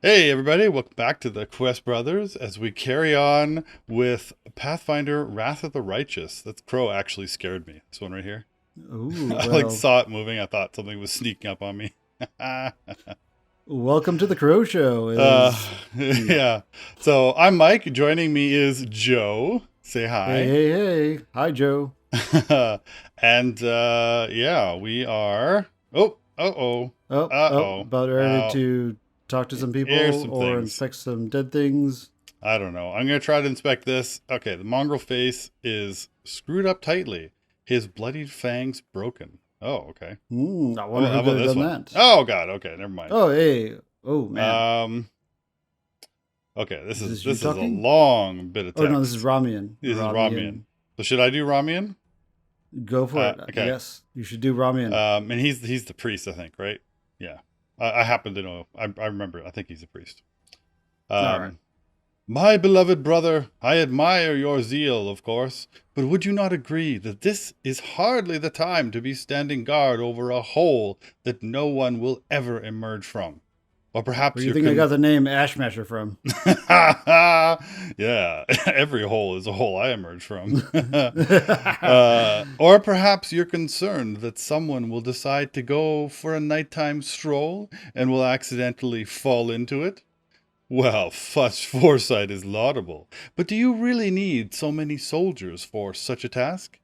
Hey everybody, welcome back to the QuestBrothers as we carry on with Pathfinder Wrath of the Righteous. That crow actually scared me. This one right here. Ooh, I well, saw it moving. I thought something was sneaking up on me. welcome to the Crow Show. uh, Is yeah. So I'm Mike. Joining me is Joe. Say hey, hi. hey, hey, hi, Joe. And yeah, we are. Oh, uh-oh. About ready Uh, to talk to some here's people some or things. inspect some dead things. I don't know. I'm going to try to inspect this. Okay, the mongrel face is screwed up tightly. His bloodied fangs broken. Oh, okay. I How wonder about, who how could about have this done one? that. Oh, God. Okay, never mind. Oh, hey, oh man, Um. Okay, this is is this you this is a talking? long bit of Oh no, this is text. Ramian. This is Ramen. Ramian, So should I do Ramen? go for it. Okay. Yes, you should do Ramian. And he's the priest, I think, right? Yeah. I happen to know. I remember. I think he's a priest. All right. Um. My beloved brother, I admire your zeal, of course, but would you not agree that this is hardly the time to be standing guard over a hole that no one will ever emerge from? Or Where perhaps do you you're think I got the name Ashmasher from? Yeah, every hole is a hole I emerge from. Or perhaps you're concerned that someone will decide to go for a nighttime stroll and will accidentally fall into it. Well, such foresight is laudable, but do you really need so many soldiers for such a task?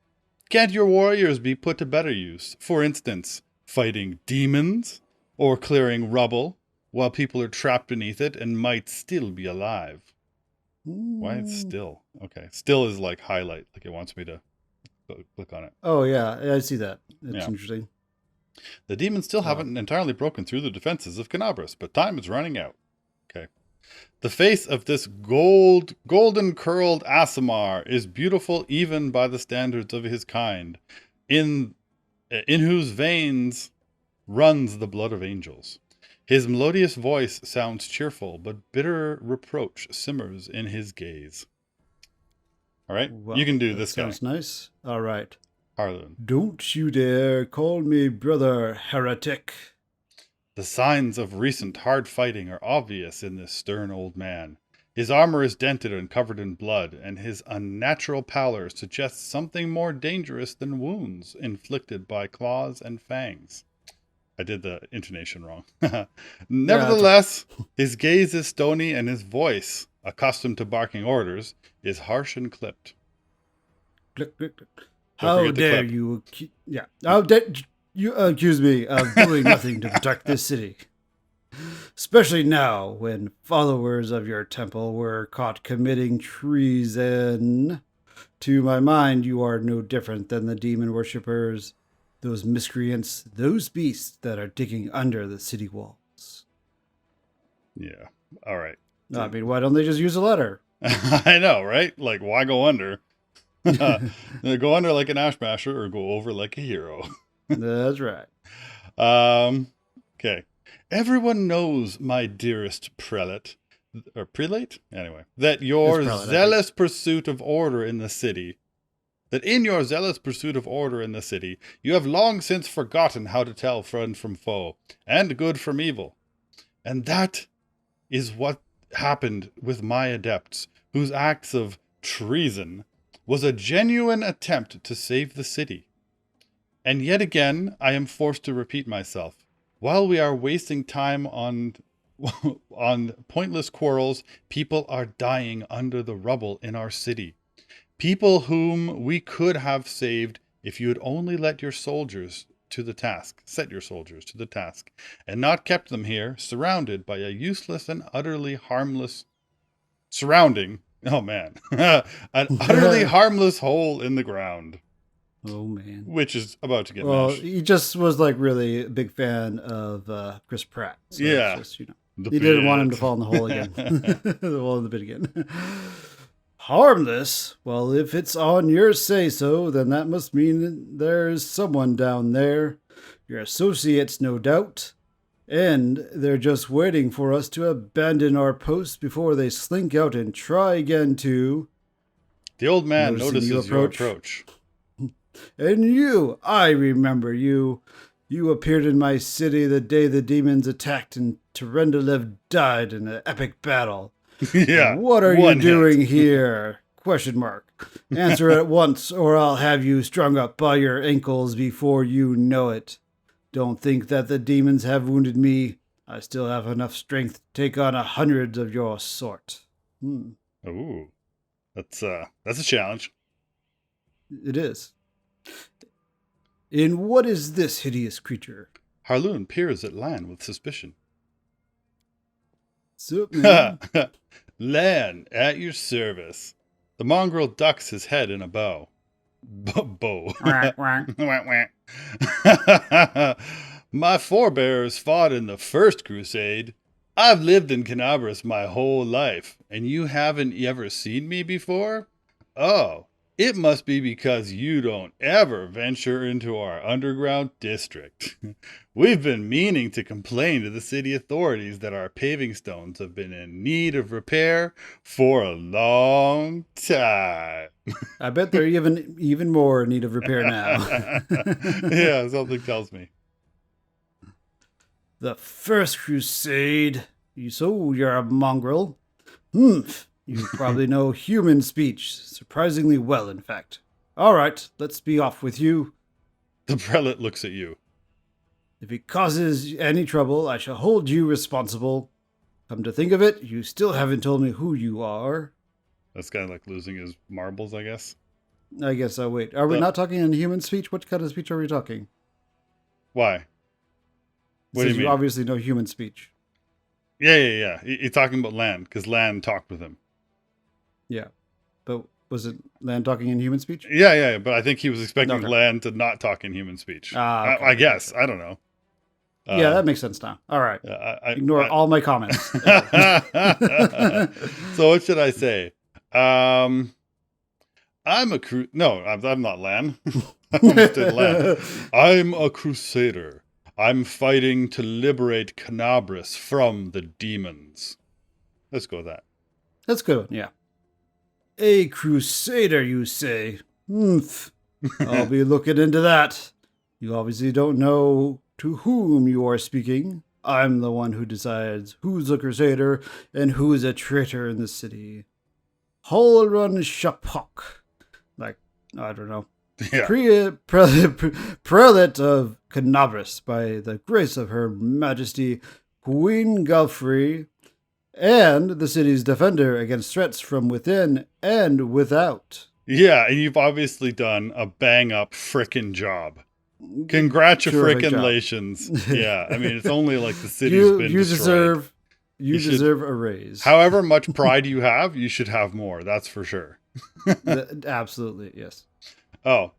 Can't your warriors be put to better use? For instance, fighting demons? Or clearing rubble, while people are trapped beneath it and might still be alive? Why it's Ooh. still? Okay, still is like highlight, like it wants me to click on it. Oh yeah, I see that. It's Yeah. interesting. The demons still Uh, haven't entirely broken through the defenses of Canabras, but time is running out. Okay. The face of this golden curled Asimar is beautiful even by the standards of his kind, in in whose veins runs the blood of angels. His melodious voice sounds cheerful, but bitter reproach simmers in his gaze. All right, you well, can do that this guy, sounds nice. All right. Harlan. Don't you dare call me brother heretic. The signs of recent hard fighting are obvious in this stern old man. His armor is dented and covered in blood, and his unnatural pallor suggests something more dangerous than wounds inflicted by claws and fangs. I did the intonation wrong. Yeah, that's okay. Nevertheless, his gaze is stony and his voice, accustomed to barking orders, is harsh and clipped. Click, click, click. Don't How forget to dare clip. you? Yeah. How dare you accuse me of doing nothing to protect this city? Especially now, when followers of your temple were caught committing treason. To my mind, you are no different than the demon worshippers, those miscreants, those beasts that are digging under the city walls. Yeah. All right. I mean, why don't they just use a letter? I know, right? Like, why go under? Go under like an ash masher or go over like a hero. That's right. Um, okay. Everyone knows, my dearest prelate, or prelate? Anyway, that It's your prelate, I think. zealous pursuit of order in the city, that in your zealous pursuit of order in the city, you have long since forgotten how to tell friend from foe, and good from evil. And that is what happened with my adepts, whose acts of treason was a genuine attempt to save the city. And yet again, I am forced to repeat myself. While we are wasting time on on pointless quarrels, people are dying under the rubble in our city. People whom we could have saved if you had only let your soldiers to the task, set your soldiers to the task, and not kept them here, surrounded by a useless and utterly harmless surrounding. Oh man, an utterly Oh harmless hole in the ground, man. which is about to get Well, mashed. he just was like really a big fan of Chris Pratt, so it's Yeah, just the he didn't want him to pit. fall in the hole again, the hole in the pit again. Harmless? Well, if it's on your say so, then that must mean there's someone down there. Your associates, no doubt. And they're just waiting for us to abandon our post before they slink out and try again to. The old man Noticing you notices your approach. approach. And you, I remember you. You appeared in my city the day the demons attacked and Terendelev died in an epic battle. Yeah. What are you one hit. doing here? Question mark. Answer at once, or I'll have you strung up by your ankles before you know it. Don't think that the demons have wounded me. I still have enough strength to take on 100 of your sort. Ooh. That's a challenge. It is. And what is this hideous creature? Harloon peers at Lan with suspicion. Sup, man? Lan, at your service. The mongrel ducks his head in a bow. Bow. My forebears fought in the First Crusade. I've lived in Canabras my whole life, and you haven't ever seen me before? Oh, it must be because you don't ever venture into our underground district. We've been meaning to complain to the city authorities that our paving stones have been in need of repair for a long time. I bet they're even more in need of repair now. Yeah, something tells me. The First Crusade. So you're a mongrel. You probably know human speech. Surprisingly well, in fact. All right, let's be off with you. The prelate looks at you. If it causes any trouble, I shall hold you responsible. Come to think of it, you still haven't told me who you are. That's kind of like losing his marbles, I guess. I guess I'll wait. Are we not talking in human speech? What kind of speech are we talking? Why? What do you mean? You obviously know human speech. Yeah. You're talking about Lan, because Lan talked with him. Yeah. But was it Lan talking in human speech? Yeah, but I think he was expecting Lan to not talk in human speech. Okay. I guess. I don't know. Yeah, that makes sense now. All right. Ignore all my comments. So what should I say? I'm not Lan. Lan. I'm a crusader. I'm fighting to liberate Canabras from the demons. Let's go with that. That's good, yeah. A crusader, you say? I'll be looking into that. You obviously don't know to whom you are speaking. I'm the one who decides who's a crusader and who's a traitor in the city. Holrun Shapok. Like, I don't know. Yeah. Prelate of Canabras, by the grace of Her Majesty Queen Galfrey, and the city's defender against threats from within and without. Yeah, and you've obviously done a bang-up frickin' job. Congratulations. Yeah, I mean, it's only like the city's been destroyed. You deserve a raise. However much pride you have, you should have more, that's for sure. Absolutely, yes. Oh,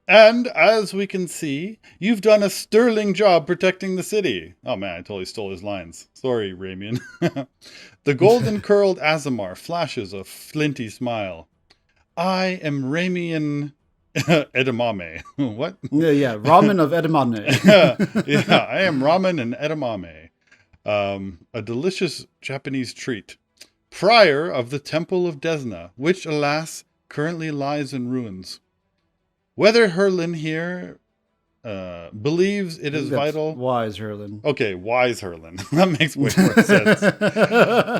and as we can see, you've done a sterling job protecting the city. Oh man, I totally stole his lines. Sorry, Ramen. The golden-curled Azamar flashes a flinty smile. I am Ramen Edamame. What? Yeah, Ramen of Edamame. Yeah, I am Ramen and Edamame. A delicious Japanese treat. Prior of the Temple of Desna, which, alas, currently lies in ruins. Whether Herlin here believes it is vital... Wise Herlin. Okay, wise Herlin. That makes way more sense.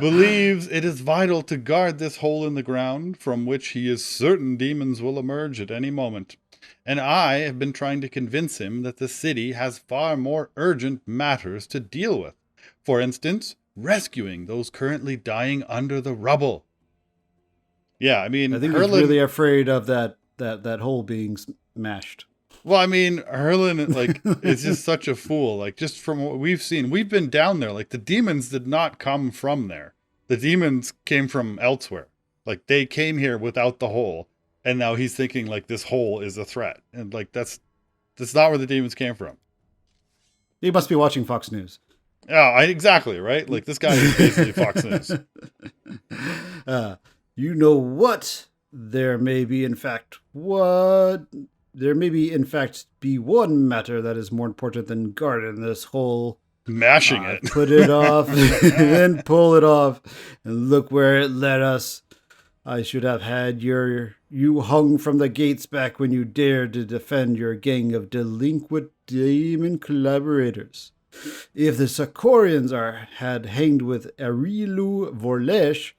Believes it is vital to guard this hole in the ground from which he is certain demons will emerge at any moment. And I have been trying to convince him that the city has far more urgent matters to deal with. For instance, rescuing those currently dying under the rubble. Yeah, I mean... I think he's really afraid of that hole being smashed. Well, I mean, Herlin, like, is just such a fool. Like, just from what we've seen, we've been down there. Like, the demons did not come from there. The demons came from elsewhere. Like, they came here without the hole. And now he's thinking, like, this hole is a threat. And, like, that's not where the demons came from. He must be watching Fox News. Yeah, exactly, right? Like, this guy is basically Fox News. You know what? There may be, in fact, be one matter that is more important than guarding this hole. Mashing it. Put it off and pull it off, and look where it led us. I should have had you hung from the gates back when you dared to defend your gang of delinquent demon collaborators. If the Sakorians had hanged with Arilu Vorlesh,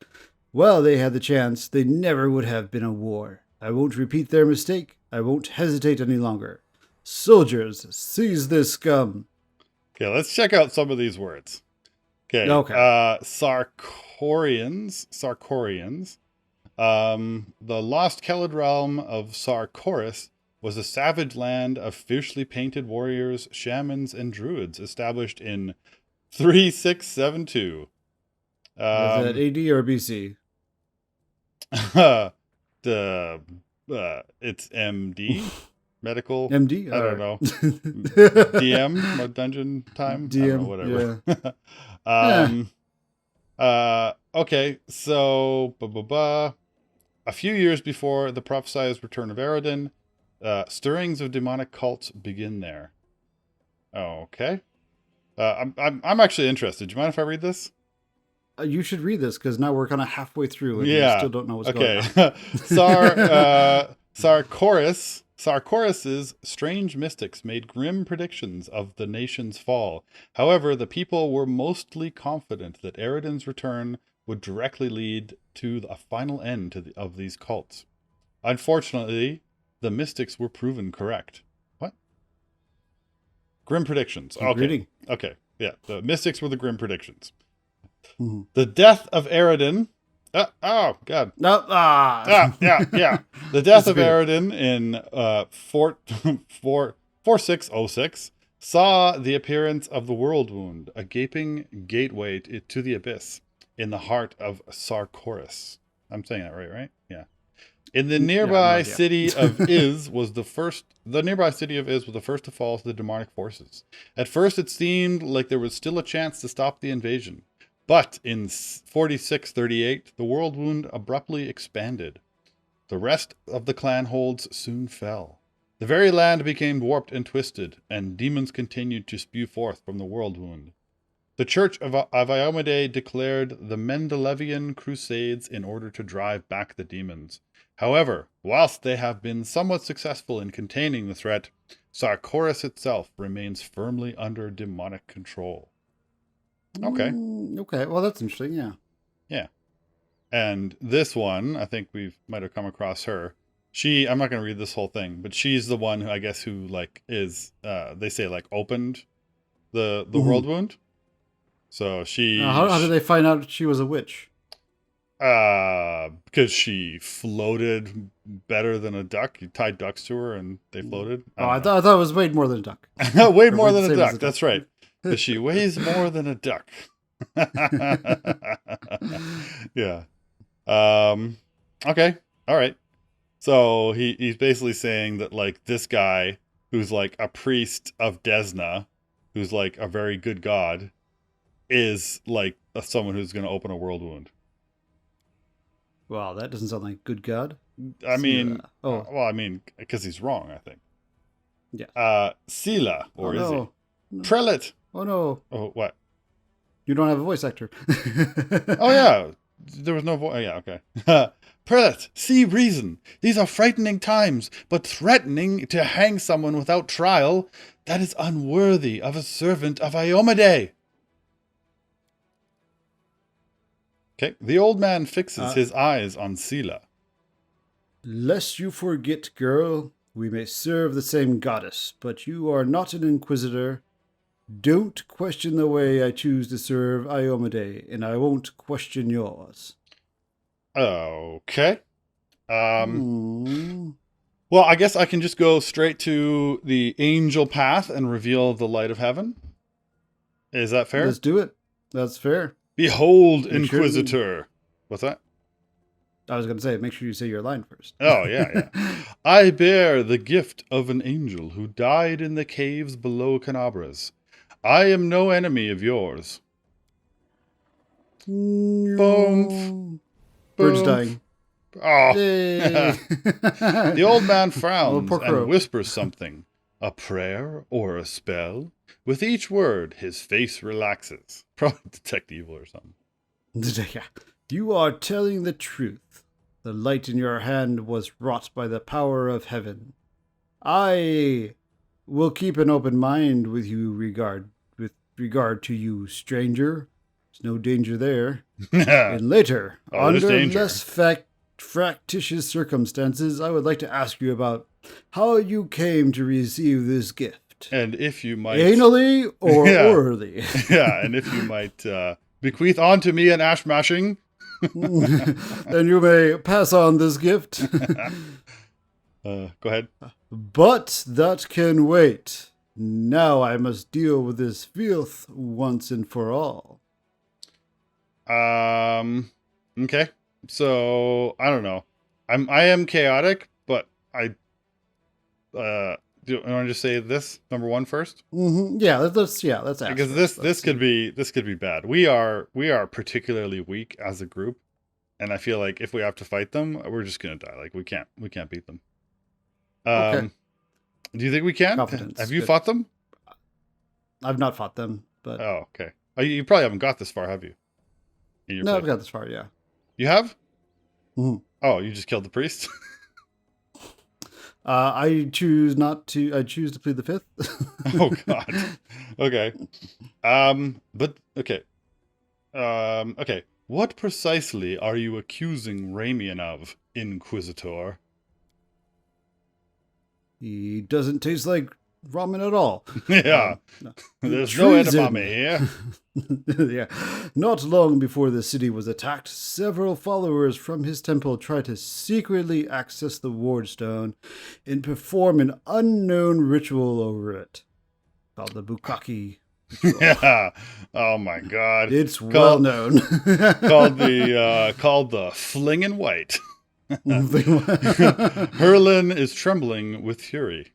well, they had the chance. They never would have been a war. I won't repeat their mistake. I won't hesitate any longer. Soldiers, seize this scum. Okay, let's check out some of these words. Okay. Sarkorians. The lost Kelid realm of Sarkoris was a savage land of fiercely painted warriors, shamans, and druids established in 3672. Is that AD or BC? It's MD. Medical. MD? I don't know. DM, dungeon time? DM, I don't know, whatever. Okay, so a few years before the prophesied return of Ariden, stirrings of demonic cults begin there. Okay. I'm actually interested. Do you mind if I read this? You should read this because now we're kind of halfway through and we still don't know what's going on. Sarkoris's strange mystics made grim predictions of the nation's fall. However, the people were mostly confident that Ariden's return would directly lead to a final end of these cults. Unfortunately, the mystics were proven correct. What? Grim predictions. Okay. Okay. Yeah, the mystics were the grim predictions. Mm-hmm. The death of Ariden. Oh God. No. Yeah. The death of Ariden in 4606 saw the appearance of the World Wound, a gaping gateway to the abyss in the heart of Sarkoris. I'm saying that right? Yeah. In the nearby city of Iz was the first. The nearby city of Iz was the first to fall to the demonic forces. At first, it seemed like there was still a chance to stop the invasion. But in 4638, the World Wound abruptly expanded. The rest of the clan holds soon fell. The very land became warped and twisted, and demons continued to spew forth from the World Wound. The Church of Iomade declared the Mendelevian Crusades in order to drive back the demons. However, whilst they have been somewhat successful in containing the threat, Sarkoris itself remains firmly under demonic control. Okay. Okay. Well, that's interesting. Yeah. Yeah. And this one, I think might have come across her. I'm not going to read this whole thing, but she's the one who, I guess, who is, they say, opened the World Wound. So she. How did they find out she was a witch? Because she floated better than a duck. You tied ducks to her and they floated. I thought it was way more than a duck. Way more than a duck. That's right. Because she weighs more than a duck. Yeah. Okay. All right. So he's basically saying that this guy who's a priest of Desna, who's a very good god, is someone who's going to open a world wound. Wow, that doesn't sound like good god. I mean, because he's wrong, I think. Yeah. Sila, or is he? No. Prelate. Oh no. Oh, what? You don't have a voice actor. Oh yeah. There was no voice. Oh, yeah, okay. Prelate, see reason. These are frightening times, but threatening to hang someone without trial, that is unworthy of a servant of Iomade. Okay. The old man fixes his eyes on Sila. Lest you forget, girl, we may serve the same goddess, but you are not an inquisitor. Don't question the way I choose to serve Iomade, and I won't question yours. Okay. Well, I guess I can just go straight to the angel path and reveal the light of heaven. Is that fair? Let's do it. That's fair. Behold, Inquisitor. What's that? I was going to say, make sure you say your line first. Oh, yeah. I bear the gift of an angel who died in the caves below Canabras. I am no enemy of yours. Boom. Bird's dying. Oh. The old man frowns and whispers something. A prayer or a spell? With each word, his face relaxes. Probably detect evil or something. Yeah. You are telling the truth. The light in your hand was wrought by the power of heaven. I will keep an open mind with regard to you, stranger. There's no danger there. And later, there's under danger. less factitious circumstances, I would like to ask you about how you came to receive this gift. And if you might... Anally or Yeah. orally. Yeah, and if you might bequeath onto me an ash mashing. Then you may pass on this gift. Go ahead. But that can wait. Now I must deal with this filth once and for all. Okay. So I don't know. I am chaotic, but do you want to just say this number one first? Mm-hmm. Yeah, let's ask Because first. this could be bad. We are particularly weak as a group, and I feel like if we have to fight them, we're just gonna die. Like we can't beat them. Okay. Do you think we can? Confidence. Have you Good. fought them? I've not fought them, but Oh, okay. Oh, you probably haven't got this far, have you? In your no, I've playthrough? got this far. Yeah. You have? Mhm. Oh, you just killed the priest? I choose not to. I choose to plead the fifth. Oh God. Okay. But okay. Okay. What precisely are you accusing Ramen of, Inquisitor? He doesn't taste like ramen at all. Yeah. No. There's no Treason. edamame here. Yeah. Not long before the city was attacked, several followers from his temple tried to secretly access the wardstone and perform an unknown ritual over it, called the Bukkake. Yeah. Oh my God. It's well known. called the Flingin' White. Herlin is trembling with fury.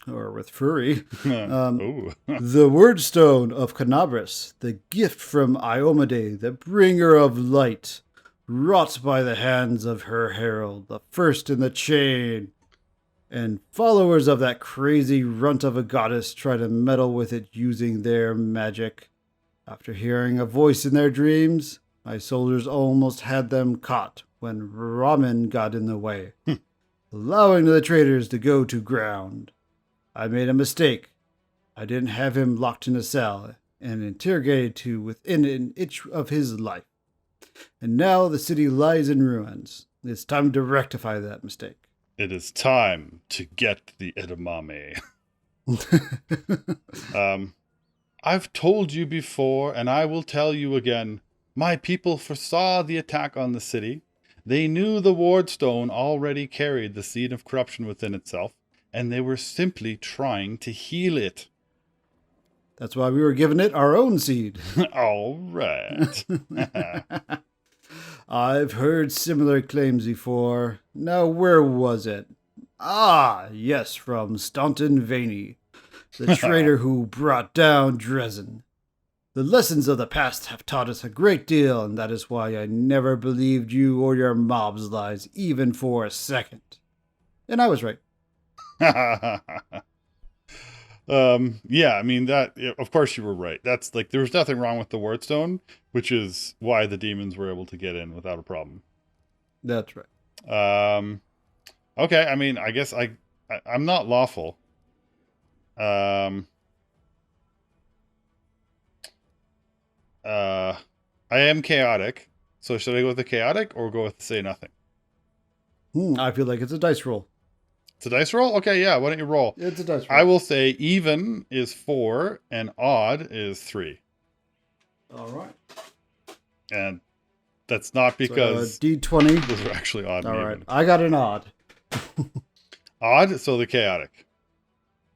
Or with furry. Ooh. The wordstone of Canabras, the gift from Iomade, the bringer of light, wrought by the hands of her herald, the first in the chain. And followers of that crazy runt of a goddess try to meddle with it using their magic. After hearing a voice in their dreams, my soldiers almost had them caught when Ramen got in the way, allowing the traitors to go to ground. I made a mistake. I didn't have him locked in a cell and interrogated to within an inch of his life. And now the city lies in ruins. It's time to rectify that mistake. It is time to get the edamame. I've told you before, and I will tell you again. My people foresaw the attack on the city. They knew the wardstone already carried the seed of corruption within itself, and they were simply trying to heal it. That's why we were giving it our own seed. All right. I've heard similar claims before. Now, where was it? Ah, yes, from Staunton Vaney, the traitor who brought down Dresden. The lessons of the past have taught us a great deal, and that is why I never believed you or your mob's lies, even for a second. And I was right. Yeah, I mean that, of course you were right. That's like, there was nothing wrong with the wardstone, which is why the demons were able to get in without a problem. That's right. Okay, I mean, I guess I'm not lawful. I am chaotic. So should I go with the chaotic or go with say nothing? I feel like it's a dice roll. It's a dice roll? Okay, yeah, why don't you roll? It's a dice roll. I will say even is 4 and odd is 3. All right. And that's not because So, D20. those are actually odd and All right. even. I got an odd. Odd, so the chaotic.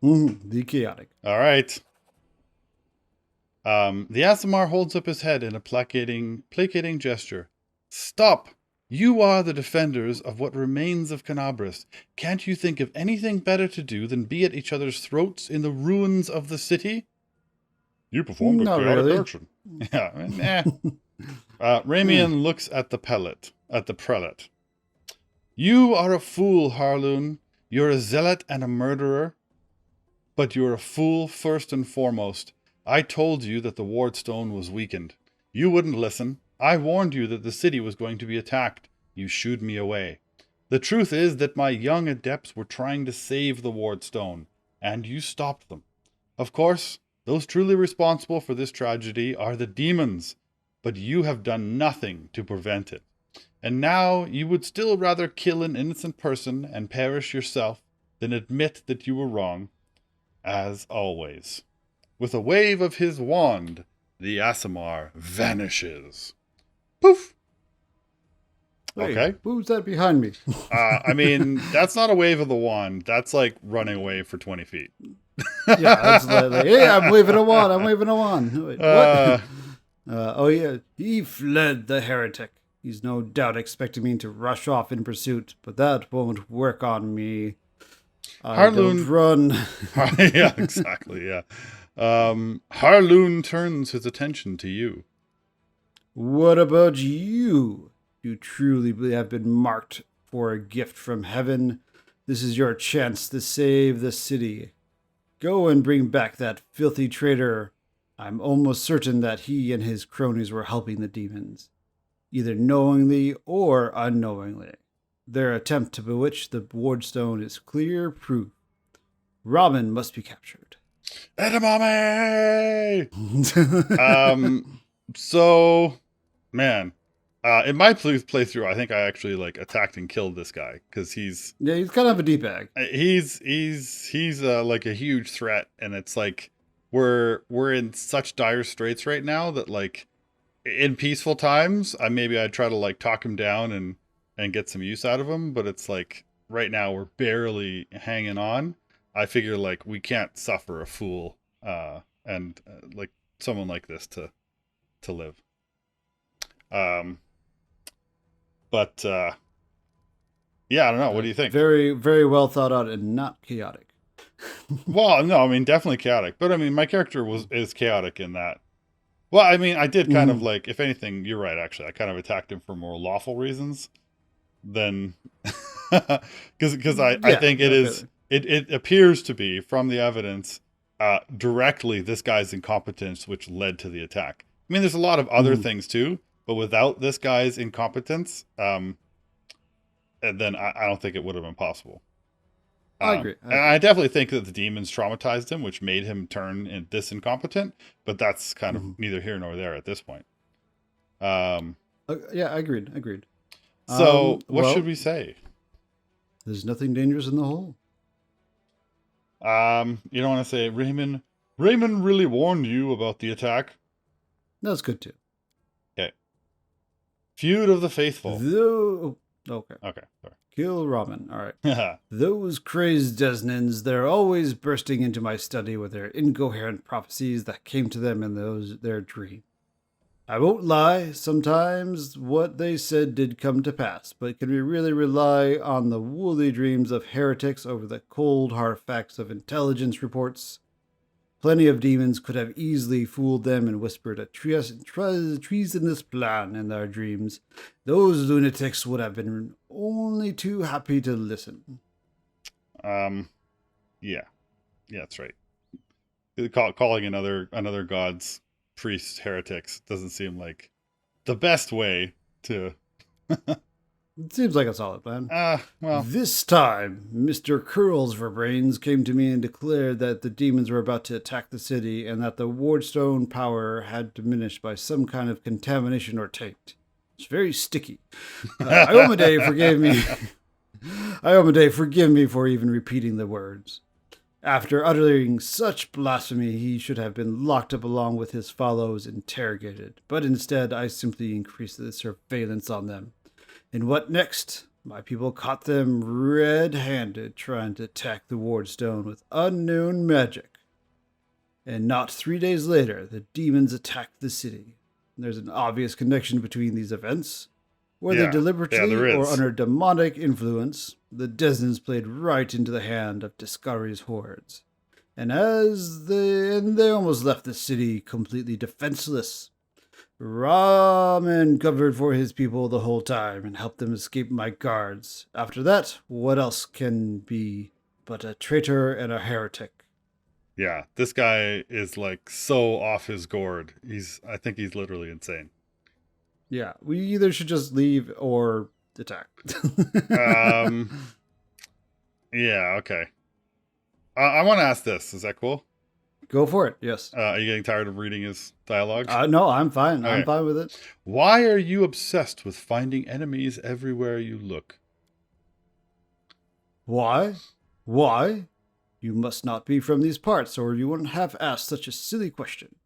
The chaotic. All right. The Asimar holds up his head in a placating gesture. Stop! You are the defenders of what remains of Canabras. Can't you think of anything better to do than be at each other's throats in the ruins of the city? You performed a Not chaotic really. action. Yeah, Ramen looks at the prelate. You are a fool, Harloon. You're a zealot and a murderer. But you're a fool first and foremost. I told you that the wardstone was weakened. You wouldn't listen. I warned you that the city was going to be attacked. you shooed me away. The truth is that my young adepts were trying to save the Ward Stone, and you stopped them. Of course, those truly responsible for this tragedy are the demons, but you have done nothing to prevent it. And now you would still rather kill an innocent person and perish yourself than admit that you were wrong, as always. With a wave of his wand, the Aasimar vanishes. Poof! Wait, Okay. who's that behind me? I mean, that's not a wave of the wand. That's like running away for 20 feet. Yeah, that's like, hey, I'm waving a wand. I'm waving a wand. Wait, what? Oh, yeah. He fled, the heretic. He's no doubt expecting me to rush off in pursuit, but that won't work on me. I don't run. Yeah, exactly, yeah. Harloon turns his attention to you. What about you? You truly have been marked for a gift from heaven. This is your chance to save the city. Go and bring back that filthy traitor. I'm almost certain that he and his cronies were helping the demons, either knowingly or unknowingly. Their attempt to bewitch the Wardstone is clear proof. Ramen must be captured. Edamame! So, man, in my playthrough, I think I actually like attacked and killed this guy because he's kind of a D-bag. He's like a huge threat, and it's like we're in such dire straits right now that like in peaceful times, I'd try to like talk him down and get some use out of him, but it's like right now we're barely hanging on. I figure like we can't suffer a fool and like someone like this to live. But yeah, I don't know. What do you think? Very, very well thought out and not chaotic. Well, no, I mean definitely chaotic, but I mean my character is chaotic in that. Well, I mean I did kind of like, if anything, you're right. Actually, I kind of attacked him for more lawful reasons than because I think it is. It appears to be, from the evidence, directly this guy's incompetence which led to the attack. I mean, there's a lot of other things too, but without this guy's incompetence, and then I don't think it would have been possible. I agree. And I definitely think that the demons traumatized him, which made him turn this incompetent, but that's kind of neither here nor there at this point. Yeah, I agreed. So, what should we say? There's nothing dangerous in the hole. You don't want to say Ramen really warned you about the attack? That's good too. Okay. Feud of the Faithful. Okay. Sorry. Kill Ramen. All right. Those crazed Desnans, they're always bursting into my study with their incoherent prophecies that came to them in their dream. I won't lie, sometimes what they said did come to pass, but can we really rely on the woolly dreams of heretics over the cold hard facts of intelligence reports? Plenty of demons could have easily fooled them and whispered a treasonous plan in their dreams. Those lunatics would have been only too happy to listen. Yeah, that's right. Calling another god's priests heretics doesn't seem like the best way to. It seems like a solid plan. Well, this time, Mr. Curlsverbrains came to me and declared that the demons were about to attack the city and that the Wardstone power had diminished by some kind of contamination or taint. It's very sticky. Iomade forgave me. Iomade, forgive me for even repeating the words. After uttering such blasphemy, he should have been locked up along with his follows, interrogated. But instead, I simply increased the surveillance on them. And what next? My people caught them red-handed trying to attack the Wardstone with unknown magic. And not 3 days later, the demons attacked the city. There's an obvious connection between these events. Whether deliberately or under demonic influence, the Desnans played right into the hand of Discovery's hordes. And they almost left the city completely defenseless. Ramen covered for his people the whole time and helped them escape my guards. After that, what else can be but a traitor and a heretic? Yeah, this guy is like so off his gourd. I think he's literally insane. Yeah, we either should just leave or attack. Yeah, okay. I want to ask this. Is that cool? Go for it. Yes. Are you getting tired of reading his dialogue? No, I'm fine. Okay. I'm fine with it. Why are you obsessed with finding enemies everywhere you look? Why? Why? You must not be from these parts, or you wouldn't have asked such a silly question.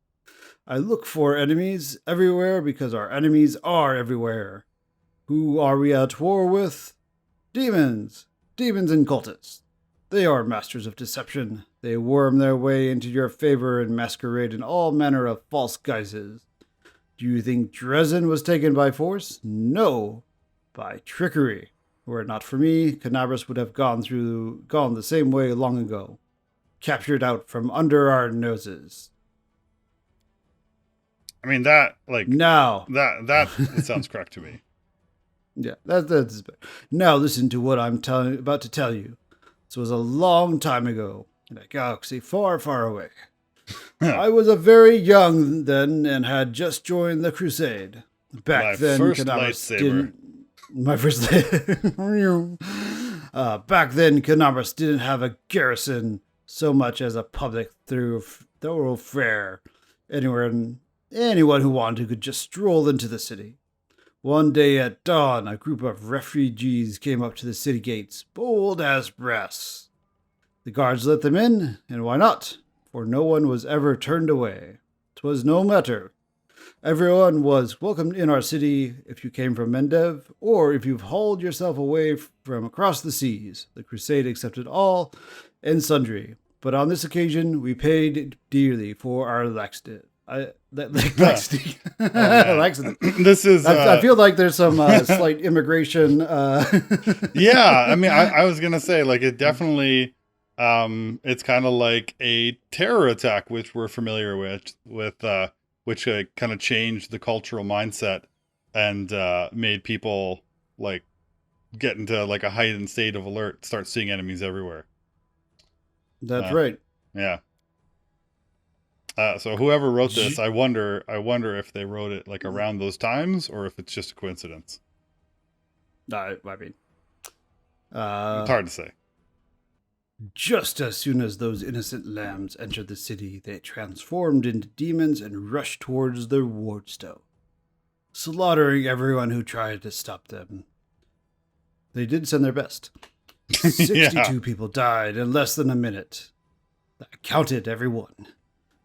I look for enemies everywhere because our enemies are everywhere. Who are we at war with? Demons. Demons and cultists. They are masters of deception. They worm their way into your favor and masquerade in all manner of false guises. Do you think Dresden was taken by force? No, by trickery. Were it not for me, Canabras would have gone the same way long ago, captured out from under our noses. I mean, that, like... Now. That sounds correct to me. Yeah, that's better. Now listen to what I'm about to tell you. This was a long time ago, in a galaxy far, far away. I was a very young then and had just joined the Crusade. Back then, Canabras didn't have a garrison so much as a public thoroughfare. Anyone who wanted could just stroll into the city. One day at dawn, a group of refugees came up to the city gates, bold as brass. The guards let them in, and why not? For no one was ever turned away. 'Twas no matter. Everyone was welcomed in our city if you came from Mendev, or if you've hauled yourself away from across the seas. The Crusade accepted all and sundry, but on this occasion we paid dearly for our laxity. Laxity. This is. I feel like there's some slight immigration. Yeah, I mean, I was gonna say, like, it definitely. It's kind of like a terror attack, which we're familiar with which kind of changed the cultural mindset and made people like get into like a heightened state of alert, start seeing enemies everywhere. That's right. Yeah. So whoever wrote this, I wonder if they wrote it like around those times or if it's just a coincidence. I mean, it's hard to say. Just as soon as those innocent lambs entered the city, they transformed into demons and rushed towards their wardstone, slaughtering everyone who tried to stop them. They did send their best. 62 people died in less than a minute. I counted every one.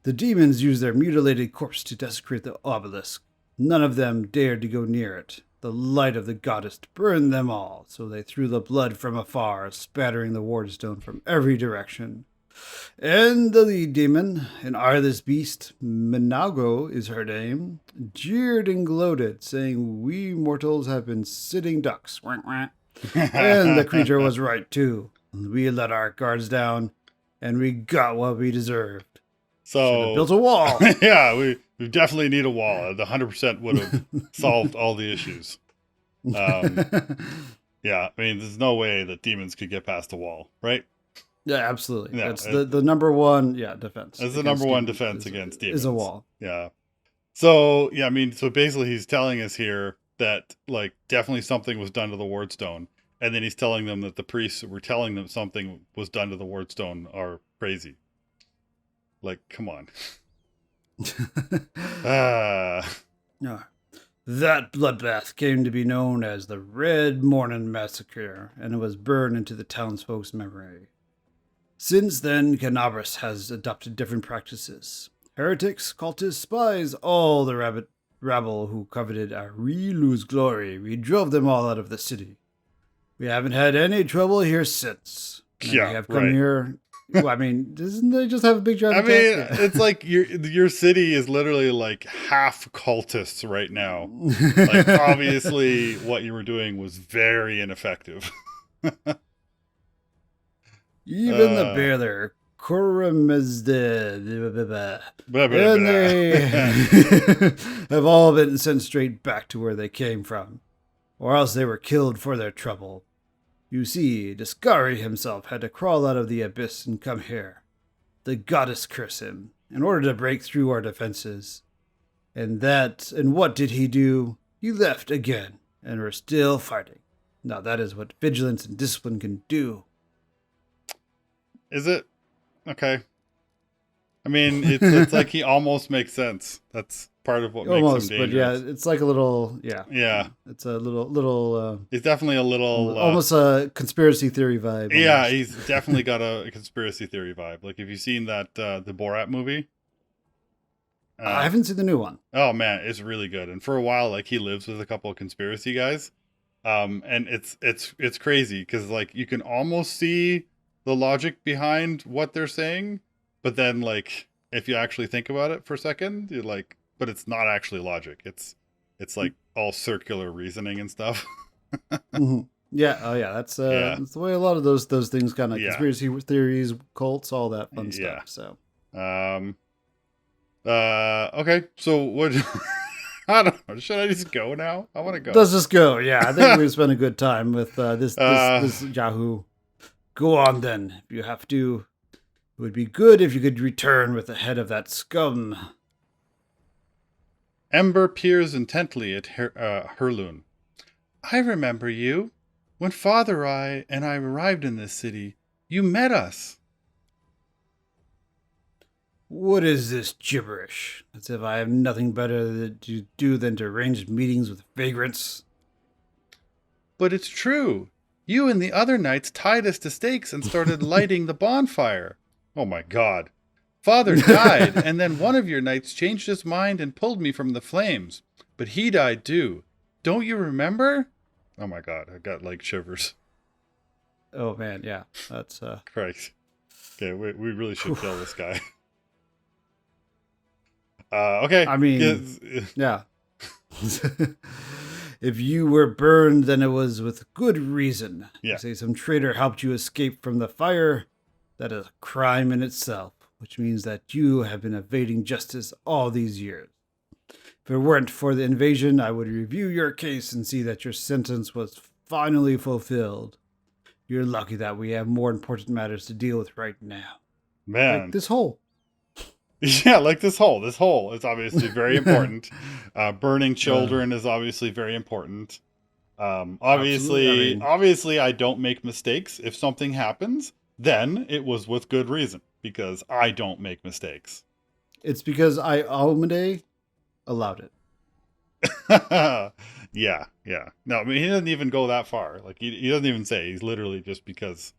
The demons used their mutilated corpse to desecrate the obelisk. None of them dared to go near it. The light of the goddess burned them all, so they threw the blood from afar, spattering the wardstone from every direction. And the lead demon, an eyeless beast, Menago is her name, jeered and gloated, saying, "We mortals have been sitting ducks." And the creature was right, too. We let our guards down, and we got what we deserved. So built a wall. Yeah, we definitely need a wall. The 100% would have solved all the issues. Yeah, I mean, there's no way that demons could get past a wall, right? Yeah, absolutely. Yeah, that's the number one defense. It's the number one defense against demons. Is a wall. Yeah. So, yeah, I mean, so basically he's telling us here that, like, definitely something was done to the wardstone. And then he's telling them that the priests who were telling them something was done to the wardstone are crazy. Like, come on. That bloodbath came to be known as the Red Morning Massacre, and it was burned into the townsfolk's memory. Since then, Canabras has adopted different practices. Heretics, cultists, spies, all the rabble who coveted Arilu's glory, we drove them all out of the city. We haven't had any trouble here since. We have come here... Well, I mean, doesn't they just have a big giant I mean, it's like your city is literally like half cultists right now. Like, obviously, what you were doing was very ineffective. Even the bear Kurum is dead. And they have all been sent straight back to where they came from, or else they were killed for their trouble. You see, Discari himself had to crawl out of the abyss and come here. The goddess curse him, in order to break through our defenses. And what did he do? He left again, and we're still fighting. Now that is what vigilance and discipline can do. Is it? Okay. I mean, it's like he almost makes sense. That's part of what makes him dangerous. But yeah, it's like a little, Yeah. It's a little. He's definitely a little almost a conspiracy theory vibe. Yeah, almost. he's definitely got a conspiracy theory vibe. Like, if you've seen that the Borat movie, I haven't seen the new one. Oh man, it's really good. And for a while, like, he lives with a couple of conspiracy guys, and it's crazy because like you can almost see the logic behind what they're saying, but then like if you actually think about it for a second, you're like, but it's not actually logic. It's like all circular reasoning and stuff. Mm-hmm. Yeah. Oh yeah. That's the way a lot of those things kind of conspiracy theories, cults, all that fun stuff. So. Okay. So what? I don't know. Should I just go now? I want to go. Let's just go. Yeah, I think we've spent a good time with this Yahoo. Go on then. If you have to, it would be good if you could return with the head of that scum. Ember peers intently at Herlun. I remember you. When Father and I arrived in this city, you met us. What is this gibberish? As if I have nothing better to do than to arrange meetings with vagrants. But it's true. You and the other knights tied us to stakes and started lighting the bonfire. Oh my god. Father died, and then one of your knights changed his mind and pulled me from the flames. But he died too. Don't you remember? Oh my god, I got like shivers. Oh man, yeah. That's Christ. Okay, we really should kill this guy. Okay. I mean, yeah. If you were burned, then it was with good reason. Yeah. You say some traitor helped you escape from the fire. That is a crime in itself, which means that you have been evading justice all these years. If it weren't for the invasion, I would review your case and see that your sentence was finally fulfilled. You're lucky that we have more important matters to deal with right now. Man. Like this hole. Yeah, like this hole. This hole is obviously very important. Burning children is obviously very important. Obviously, I don't make mistakes. If something happens, then it was with good reason, because I don't make mistakes. It's because Almade allowed it. Yeah. No, I mean, he doesn't even go that far. Like, he doesn't even say. He's literally just because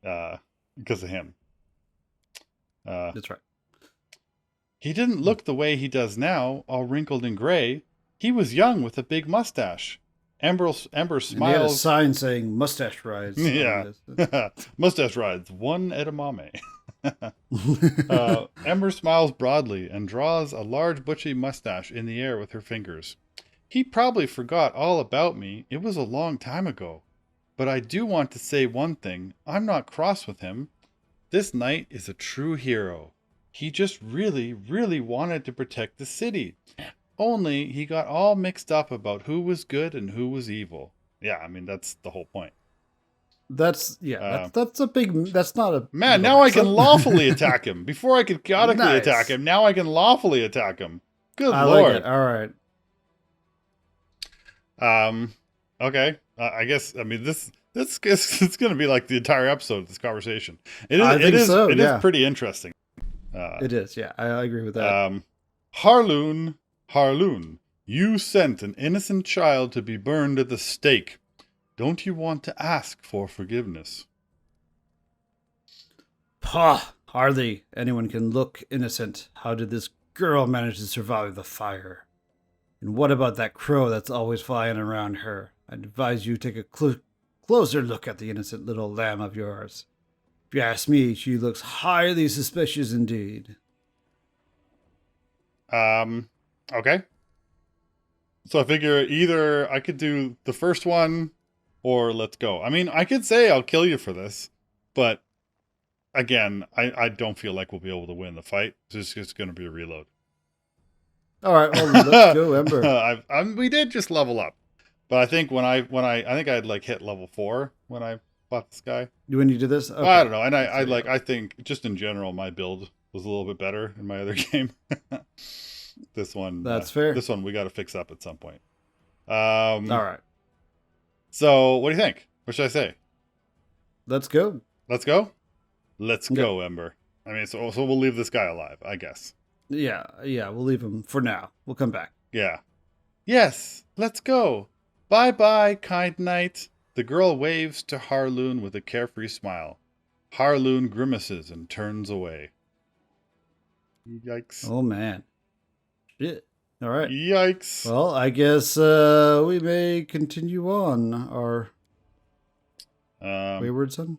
of him. That's right. He didn't look the way he does now, all wrinkled and gray. He was young with a big mustache. Ember smiles. And he had a sign saying "Mustache Rides." Yeah, mustache rides. One edamame. Ember smiles broadly and draws a large bushy mustache in the air with her fingers. He probably forgot all about me. It was a long time ago. But I do want to say one thing. I'm not cross with him. This knight is a true hero. He just really, really wanted to protect the city. Only he got all mixed up about who was good and who was evil. Yeah, I mean, that's the whole point. That's a big. That's not a man. Now I can lawfully attack him. Before I could chaotically attack him. Now I can lawfully attack him. Good lord! Like it. All right. Okay. I guess. I mean, this it's going to be like the entire episode of this conversation. It is pretty interesting. It is. Yeah, I agree with that. Harloon, you sent an innocent child to be burned at the stake. Don't you want to ask for forgiveness? Pah! Hardly anyone can look innocent. How did this girl manage to survive the fire? And what about that crow that's always flying around her? I'd advise you take a closer look at the innocent little lamb of yours. If you ask me, she looks highly suspicious indeed. Okay. So I figure either I could do the first one or let's go. I mean, I could say I'll kill you for this, but again, I don't feel like we'll be able to win the fight. It's just going to be a reload. All right, well, let's go, Ember. We did just level up, but I think I think I'd like hit level 4 when I fought this guy. When you did this? Okay. I don't know, and I think just in general my build was a little bit better in my other game. This one, that's fair. This one we got to fix up at some point. All right. So, what do you think? What should I say? Let's go. Let's go? Let's Yep. go, Ember. I mean, so we'll leave this guy alive, I guess. Yeah, we'll leave him for now. We'll come back. Yeah. Yes, let's go. Bye-bye, kind knight. The girl waves to Harloon with a carefree smile. Harloon grimaces and turns away. Yikes. Oh, man. Shit. All right. Yikes. Well, I guess we may continue on our wayward son.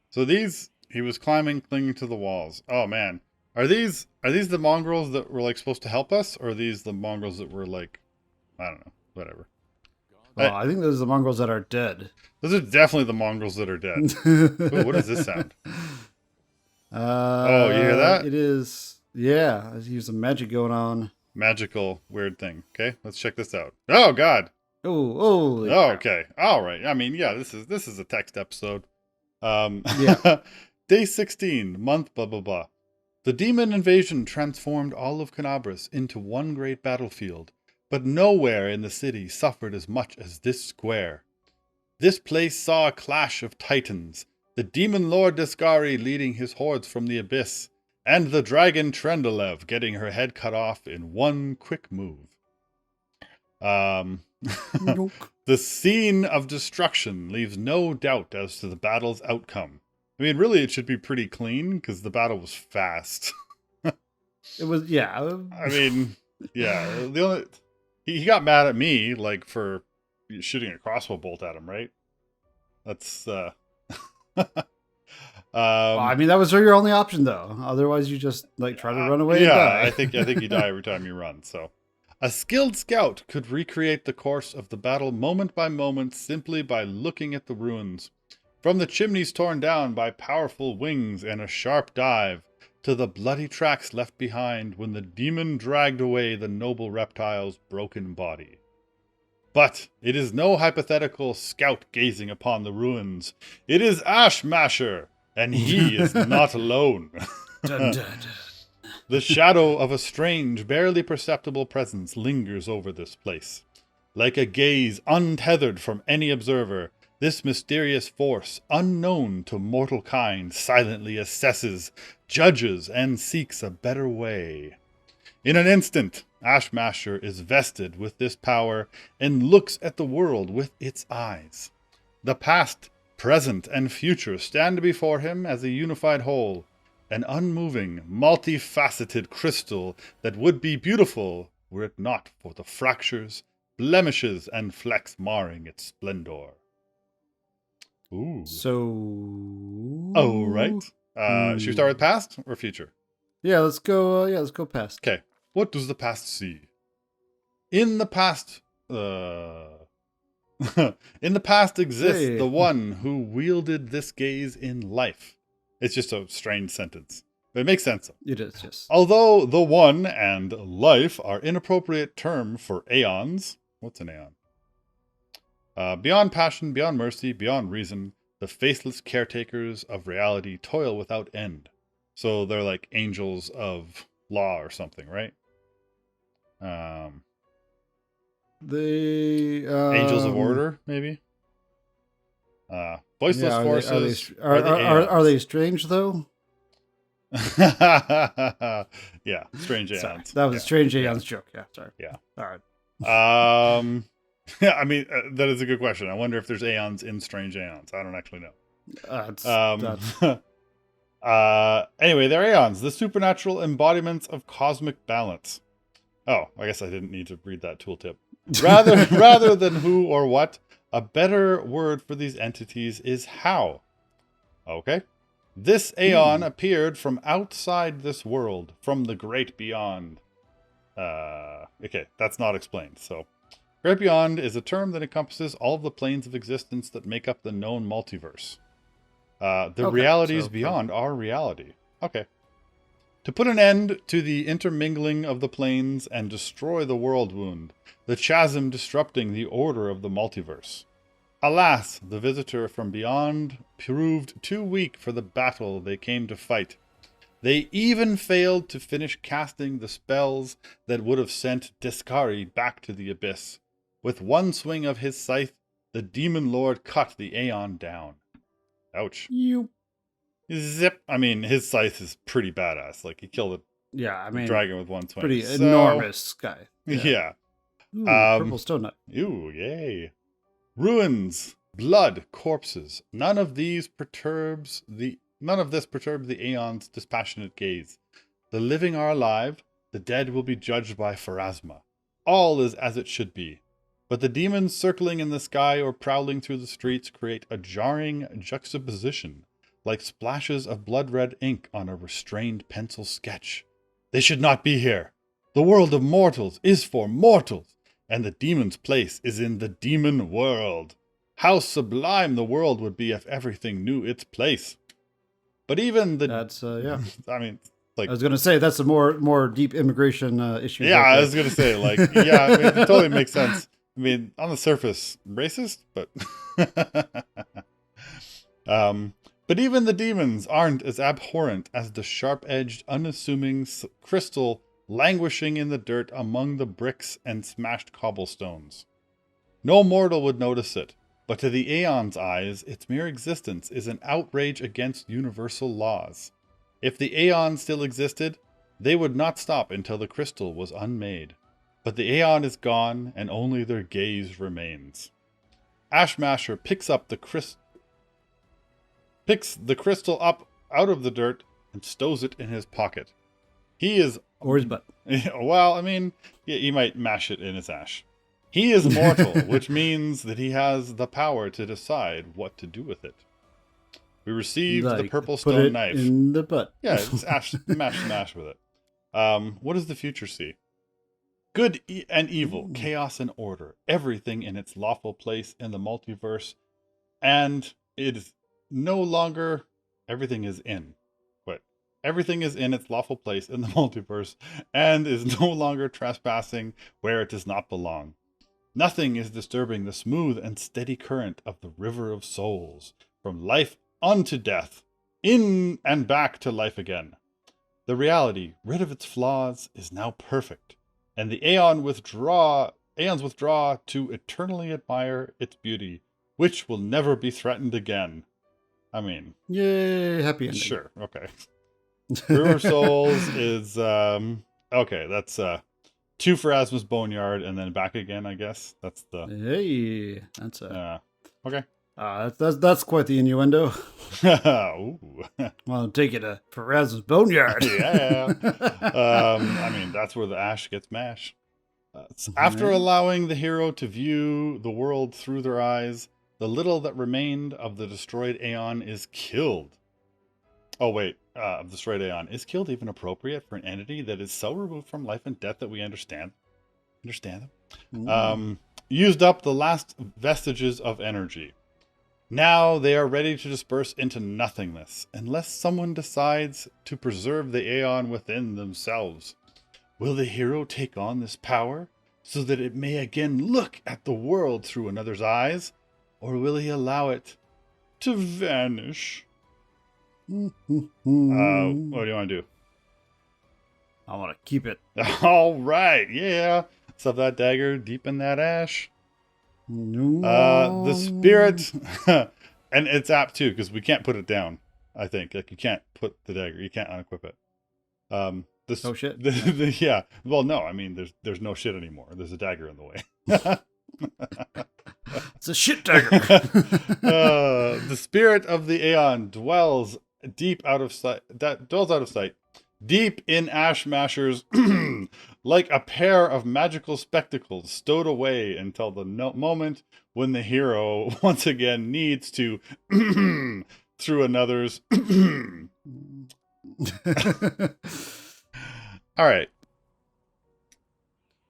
So he was climbing, clinging to the walls. Oh man, are these the mongrels that were like supposed to help us, or are these the mongrels that were like, I don't know, whatever? Well, I think those are the mongrels that are dead. Those are definitely the mongrels that are dead. Ooh, what does this sound? Oh, you hear that? It is. Yeah, there's some magic going on. Magical weird thing. Okay, let's check this out. Oh God. Oh, Okay. All right. I mean, yeah, this is a text episode. Yeah. Day 16, month blah blah blah. The demon invasion transformed all of Canabras into one great battlefield, but nowhere in the city suffered as much as this square. This place saw a clash of titans, the demon lord Descari leading his hordes from the abyss, and the dragon Trendelev getting her head cut off in one quick move. The scene of destruction leaves no doubt as to the battle's outcome. I mean, really, it should be pretty clean because the battle was fast. It was, yeah. I mean, yeah. The only he got mad at me like for shooting a crossbow bolt at him, right? That's Well, I mean, that was your only option, though. Otherwise, you just like try to run away. Yeah, and die. I think you die every time you run. So, a skilled scout could recreate the course of the battle moment by moment simply by looking at the ruins. From the chimneys torn down by powerful wings and a sharp dive, to the bloody tracks left behind when the demon dragged away the noble reptile's broken body. But it is no hypothetical scout gazing upon the ruins. It is Ashmasher, and he is not alone. Dun, dun, dun. The shadow of a strange, barely perceptible presence lingers over this place. Like a gaze untethered from any observer, this mysterious force, unknown to mortal kind, silently assesses, judges, and seeks a better way. In an instant, Ashmasher is vested with this power and looks at the world with its eyes. The past, present, and future stand before him as a unified whole, an unmoving, multifaceted crystal that would be beautiful were it not for the fractures, blemishes, and flecks marring its splendor. Ooh. So. Oh, right. Should we start with past or future? Yeah, let's go. Let's go past. Okay. What does the past see? In the past, in the past exists the one who wielded this gaze in life. It's just a strange sentence, but it makes sense. It is, yes. Although the one and life are inappropriate term for aeons. What's an aeon? Beyond passion, beyond mercy, beyond reason, the faceless caretakers of reality toil without end. So they're like angels of law or something, right? Angels of order, maybe. Voiceless forces. Are they strange though? Yeah, strange aeons. Sorry, that was a strange aeons joke. Yeah, sorry. Yeah. All right. Yeah, I mean, that is a good question. I wonder if there's aeons in strange aeons. I don't actually know. Anyway, they're aeons, the supernatural embodiments of cosmic balance. Oh, I guess I didn't need to read that tooltip. Rather than who or what, a better word for these entities is how. Okay. This aeon appeared from outside this world, from the great beyond. Okay, that's not explained. So, great beyond is a term that encompasses all of the planes of existence that make up the known multiverse. Realities beyond our reality. Okay. To put an end to the intermingling of the planes and destroy the world wound, the chasm disrupting the order of the multiverse. Alas, the visitor from beyond proved too weak for the battle they came to fight. They even failed to finish casting the spells that would have sent Descari back to the abyss. With one swing of his scythe, the the demon lord cut the Aeon down. Ouch. You. Zip. I mean, his scythe is pretty badass. Like, he killed Yeah, I a mean, dragon with one swing. pretty So, enormous guy. Yeah. Ooh, purple stone nut. Ooh, yay. Ruins, blood, corpses. None of this perturbs the Aeon's dispassionate gaze. The living are alive, the dead will be judged by Pharasma. All is as it should be. But the demons circling in the sky or prowling through the streets create a jarring juxtaposition, like splashes of blood-red ink on a restrained pencil sketch. They should not be here. The world of mortals is for mortals, and the demon's place is in the demon world. How sublime the world would be if everything knew its place. But even the... That's, yeah. I mean, like... I was going to say, that's a more deep immigration issue. Yeah, I was going to say, like, yeah, I mean, it totally makes sense. I mean, on the surface, racist, but... but even the demons aren't as abhorrent as the sharp-edged, unassuming crystal languishing in the dirt among the bricks and smashed cobblestones. No mortal would notice it, but to the Aeon's eyes, its mere existence is an outrage against universal laws. If the Aeon still existed, they would not stop until the crystal was unmade. But the Aeon is gone, and only their gaze remains. Ashmasher picks the crystal up out of the dirt and stows it in his pocket. He is... Or his butt. Well, I mean, yeah, he might mash it in his ash. He is mortal, which means that he has the power to decide what to do with it. We received the purple stone knife. In the butt. Yeah, just smash with it. What does the future see? Good and evil, chaos and order, everything in its lawful place in the multiverse, and it is no longer everything is in. Everything is in its lawful place in the multiverse and is no longer trespassing where it does not belong. Nothing is disturbing the smooth and steady current of the river of souls, from life unto death, in and back to life again. The reality, rid of its flaws, is now perfect, and the aeons withdraw to eternally admire its beauty, which will never be threatened again. I mean... Yay, happy ending. Sure, okay. River Souls is okay, that's 2 for Asmus Boneyard and then back again, I guess. That's the Hey, that's okay. That's quite the innuendo. Ooh. Well, take it to Pharasma's Boneyard. Yeah. I mean, that's where the ash gets mashed. After allowing the hero to view the world through their eyes, the little that remained of the destroyed Aeon is killed. Oh, wait. Of the destroyed Aeon. Is killed even appropriate for an entity that is so removed from life and death that we understand them? Used up the last vestiges of energy. Now they are ready to disperse into nothingness, unless someone decides to preserve the Aeon within themselves. Will the hero take on this power, so that it may again look at the world through another's eyes? Or will he allow it to vanish? What do you want to do? I want to keep it. All right, yeah. Stuff that dagger deep in that ash. No. The spirit, and it's apt too because we can't put it down. I think like you can't put the dagger. You can't unequip it. Oh shit. Yeah. Well, no. I mean, there's no shit anymore. There's a dagger in the way. It's a shit dagger. The spirit of the Aeon dwells out of sight, deep in Ashmasher's, like a pair of magical spectacles stowed away until the moment when the hero once again needs to through another's. All right.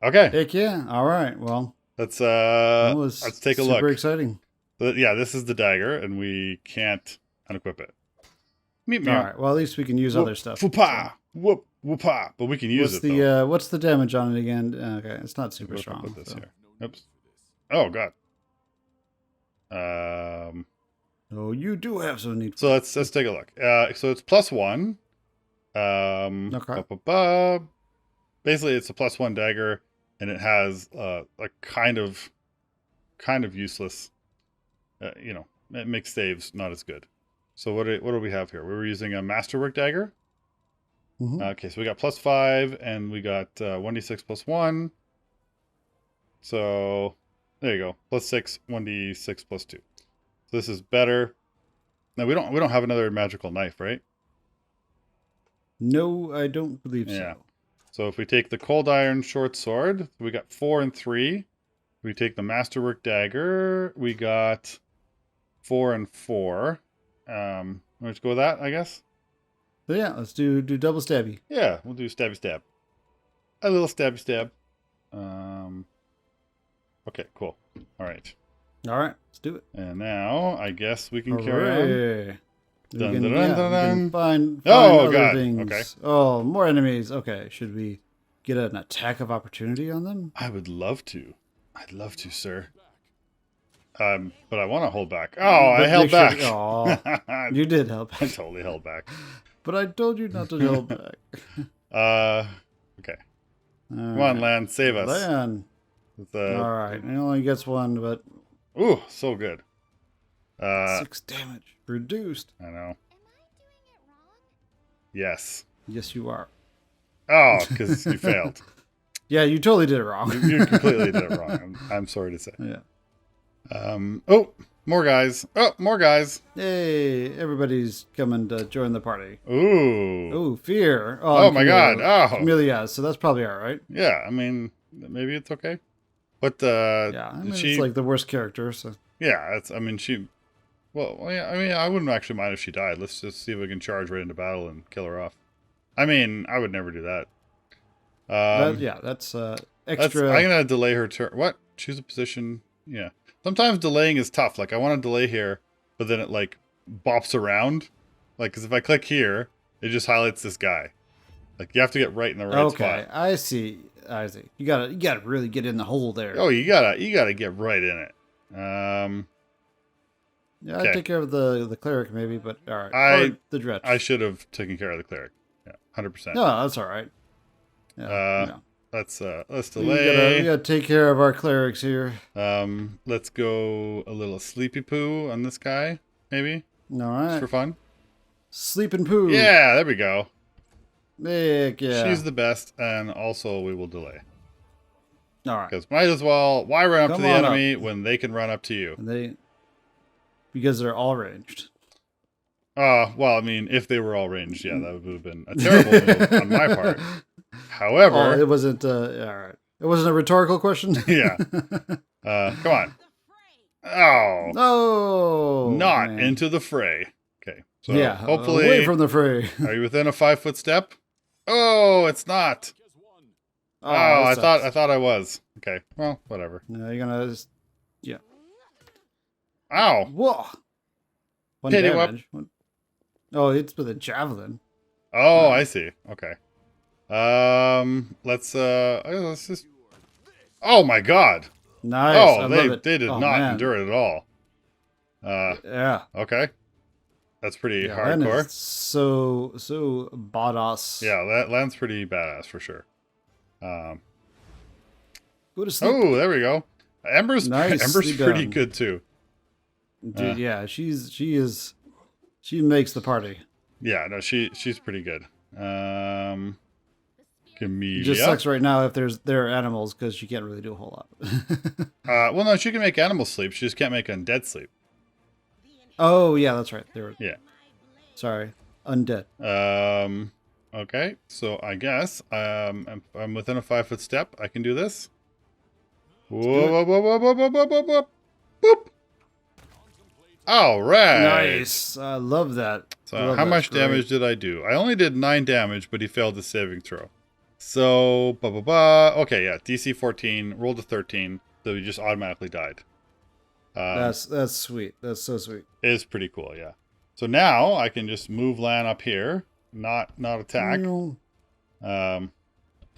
Okay. Heck yeah. All right. Well, let's take a look. Super exciting. But yeah, this is the dagger, and we can't unequip it. Meet me. All right. Well, at least we can use other stuff. Whoop-ah! Whoop-ah! But we can use it, though. What's the damage on it again? Okay, it's not super strong. Put this here. Oops. Oh, God. Oh, you do have some need. So let's take a look. So it's +1. Okay. Basically, it's a +1 dagger, and it has a kind of useless you know, it makes saves not as good. So what do we have here? We were using a Masterwork Dagger. Mm-hmm. Okay, so we got +5, and we got 1d6 +1. So there you go, +6, 1d6 +2. So this is better. Now we don't have another magical knife, right? No, I don't believe Yeah. so. So if we take the cold iron short sword, we got 4 and 3. We take the Masterwork Dagger, we got 4 and 4. Let's go with that, I guess. So yeah, let's do double stabby. Yeah, we'll do stabby stab. A little stabby stab. Okay, cool. All right. All right, let's do it. And now I guess we can carry on. Hooray. We Dun, can, dun, yeah, dun, dun, we can dun. find Oh, other God. things. Okay. Oh, more enemies. Okay, should we get an attack of opportunity on them? I would love to. I'd love to, sir. But I want to hold back. Oh, I held back. Oh, you did help I back. totally held back. But I told you not to hold back. Okay. Come on, Lan, save us. Lan. All right, he only gets one, but Ooh, so good. 6 damage reduced. I know. Yes. Yes, you are. Oh, because you failed. Yeah, you totally did it wrong. You completely did it wrong. I'm sorry to say. Yeah. Oh, more guys. Oh, more guys. Hey, everybody's coming to join the party. Ooh. Ooh, fear. Oh my God. Oh. Amelia, so that's probably all right. Yeah, I mean, maybe it's okay. But Yeah, I mean, it's like the worst character, so. Yeah, it's. I mean, she. Well, yeah. I mean, I wouldn't actually mind if she died. Let's just see if we can charge right into battle and kill her off. I mean, I would never do that. That's extra. I'm gonna delay her turn. What? Choose a position. Yeah. Sometimes delaying is tough. Like I want to delay here, but then it like bops around. Like, because if I click here, it just highlights this guy. Like you have to get right in the right spot. Okay, I see. You gotta really get in the hole there. Oh, you gotta get right in it. Yeah, okay. I'd take care of the cleric maybe, but all right. Or the dretch. I should have taken care of the cleric. Yeah, 100%. No, that's all right. Yeah, let's delay. We gotta take care of our clerics here. Let's go a little sleepy poo on this guy, maybe. All right. Just for fun. Sleeping poo. Yeah, there we go. Heck yeah. She's the best, and also we will delay. All right. Because might as well. Why run up to the enemy when they can run up to you? Because they're all ranged. Well, I mean, if they were all ranged, yeah, that would have been a terrible move on my part. However, it wasn't. All right. It wasn't a rhetorical question. Yeah. Come on. Oh. No. Not into the fray. Okay. So yeah. hopefully, away from the fray. Are you within a 5-foot step? Oh, it's not. Oh, I thought I was. Okay. Well, whatever. No, you're gonna. Yeah. Ow. Whoa. One Pity damage. Oh, it's with a javelin. Oh, I see. Okay. Let's just. Oh my God. Nice. Oh, they did not endure it at all. Yeah. Okay. That's pretty Lan hardcore. is so badass. Yeah, Lan's pretty badass for sure. Go to sleep. Oh, there we go. Ember's Nicely pretty done. good too. Dude, yeah, she makes the party. Yeah, no, she's pretty good. Camellia. It just sucks right now if there are animals because she can't really do a whole lot. Well, no, she can make animals sleep. She just can't make undead sleep. Oh yeah, that's right. Yeah. Sorry, undead. Okay, so I guess I'm within a 5-foot step. I can do this. Whoa, whoa, whoa, whoa, whoa, whoa, whoa, whoa, boop. All right. Nice. I love that. So how much damage did I do? I only did 9 damage, but he failed the saving throw. So, okay, yeah, DC 14, rolled a 13, so he just automatically died. That's sweet. That's so sweet. It is pretty cool, yeah. So now I can just move Lan up here, not attack. No.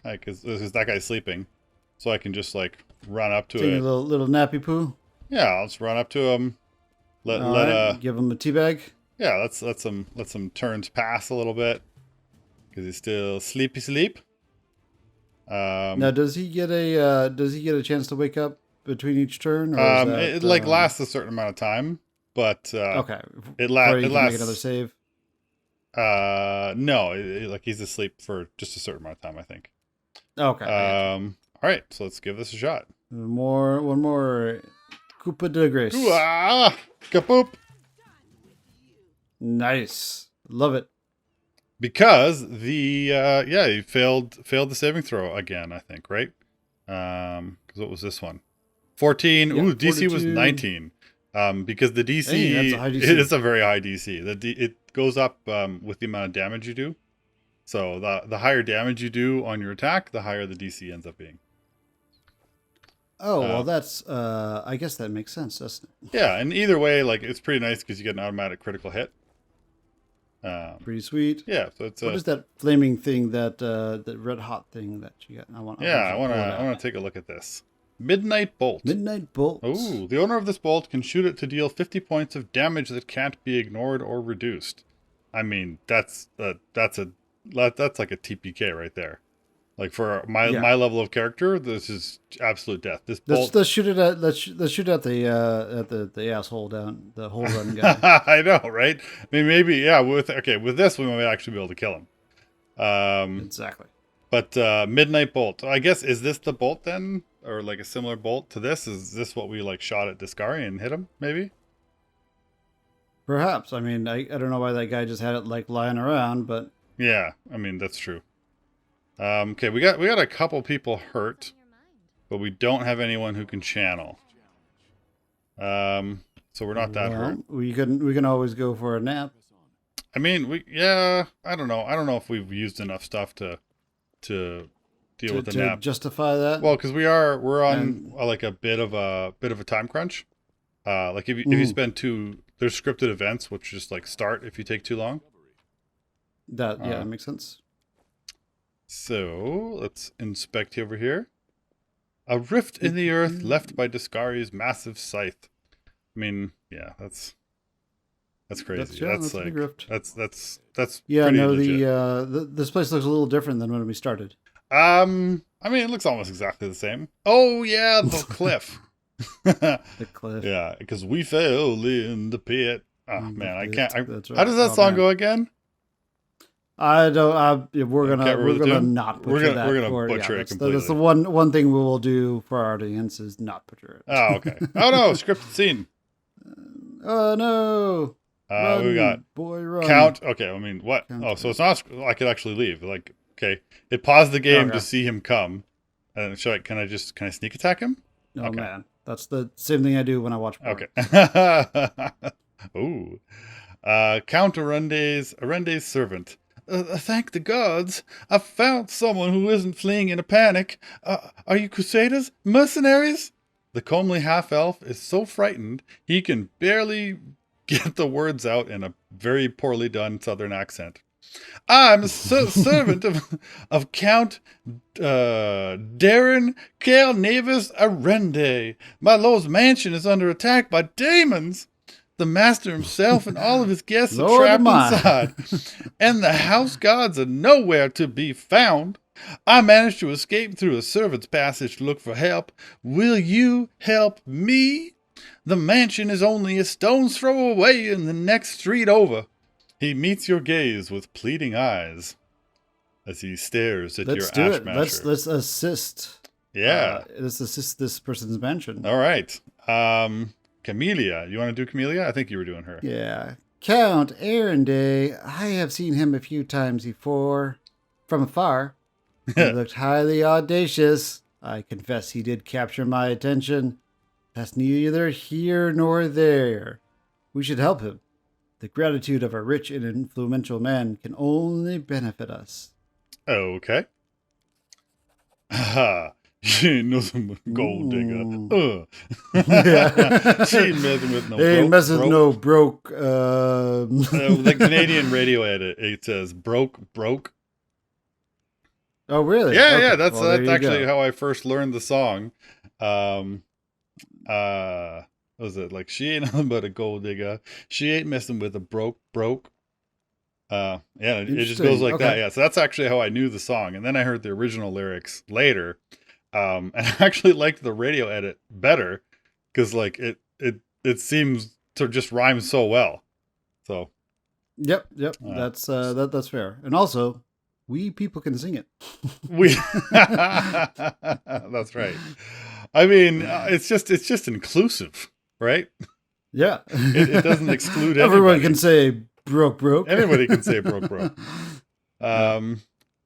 Because that guy's sleeping, so I can just like run up to Take it. a little nappy poo. Yeah, I'll just run up to him. Give him a teabag. Yeah, let some turns pass a little bit because he's still sleep. Now, does he get a chance to wake up? between each turn? Or is that, it like lasts a certain amount of time, but okay. it Before you lasts. can make another save. No, like he's asleep for just a certain amount of time, I think. Okay. All right, so let's give this a shot. One more. Koopa de Grace. Ooh-ah! Kapoop! Nice. Love it. Because he failed the saving throw again, I think, right? Because what was this one? 14. Yeah, Ooh, DC was 42. 19. Because the DC, Hey, that's a high DC. it is a very high DC. It goes up with the amount of damage you do. So the higher damage you do on your attack, the higher the DC ends up being. Oh, well, that's, I guess that makes sense, doesn't it? Yeah, and either way, like, it's pretty nice because you get an automatic critical hit. Pretty sweet. Yeah, so it's what is that flaming thing, that red hot thing that you got? I want to take a look at this. Midnight Bolt. Midnight Bolt. Oh, the owner of this bolt can shoot it to deal 50 points of damage that can't be ignored or reduced. I mean, that's like a TPK right there. Like for my level of character, this is absolute death. This bolt. Let's shoot it at the asshole down the hole run guy. I know, right? I mean, maybe with this we might actually be able to kill him. Exactly. But Midnight Bolt. I guess is this the bolt then, or like a similar bolt to this? Is this what we like shot at Discari and hit him? Maybe. Perhaps. I mean, I don't know why that guy just had it like lying around, but yeah, I mean that's true. Okay, we got a couple people hurt, but we don't have anyone who can channel. So we're not that hurt. We can always go for a nap. I mean, I don't know. I don't know if we've used enough stuff to deal with the nap. Justify that. Well, because we're on like a bit of a time crunch. Like if you spend there's scripted events which just like start if you take too long. That makes sense. So let's inspect over here. A rift in the earth left by Discari's massive scythe. I mean, yeah, that's crazy. That's like that's yeah. pretty No, legit. This place looks a little different than when we started. I mean, it looks almost exactly the same. Oh yeah, the cliff. The cliff. Yeah, because we fell in the pit. Oh man, I can't. That's right. How does that song go again? I don't. We're gonna not butcher that. We're gonna butcher it completely. That's the one thing we will do for our audience is not butcher it. Oh okay. Oh no, scripted scene. Oh no. Run, we got boy run. Count. Okay, I mean what? Count. So it's not. I could actually leave. Like okay, it paused the game to see him come. And can I sneak attack him? Oh okay. Man, that's the same thing I do when I watch porn. Okay. Ooh. Count Arende's servant. Thank the gods, I've found someone who isn't fleeing in a panic. Are you crusaders? Mercenaries? The comely half-elf is so frightened he can barely get the words out in a very poorly done southern accent. I'm a servant of Count Darren Kale Navis Arende. My lord's mansion is under attack by demons. The master himself and all of his guests are trapped inside, and the house gods are nowhere to be found. I managed to escape through a servant's passage to look for help. Will you help me? The mansion is only a stone's throw away in the next street over. He meets your gaze with pleading eyes as he stares at your ash masher. Let's assist. Yeah. Let's assist this person's mansion. All right. Camellia. You want to do Camellia? I think you were doing her. Yeah. Count Arende. I have seen him a few times before. From afar. He looked highly audacious. I confess he did capture my attention. That's neither here nor there. We should help him. The gratitude of a rich and influential man can only benefit us. Okay. Haha. She ain't nothing but gold digger. She ain't messing with no broke. Ain't messing with no broke. The Canadian radio edit, it says broke. Oh, really? Yeah, okay. yeah. That's actually go. how I first learned the song. What was it like? She ain't nothing but a gold digger. She ain't messing with a broke. Yeah, it just goes like that. Yeah, so that's actually how I knew the song, and then I heard the original lyrics later. And I actually liked the radio edit better because like it seems to just rhyme so well. So Yep. That's fair. And also, we people can sing it. we that's right. I mean, it's just inclusive, right? Yeah. It doesn't exclude anybody. Everyone can say broke. Anybody can say broke.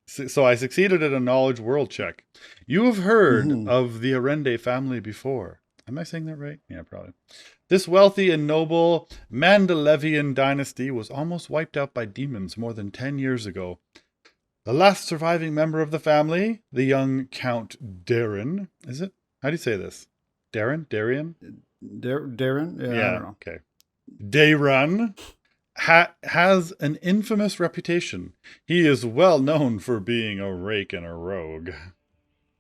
So I succeeded at a knowledge world check. You have heard of the Arende family before. Am I saying that right? Yeah, probably. This wealthy and noble Mandalevian dynasty was almost wiped out by demons more than 10 years ago. The last surviving member of the family, the young Count Darren, is it? How do you say this? Darren? Darren? Yeah, I don't know. Okay. Darren has an infamous reputation. He is well known for being a rake and a rogue.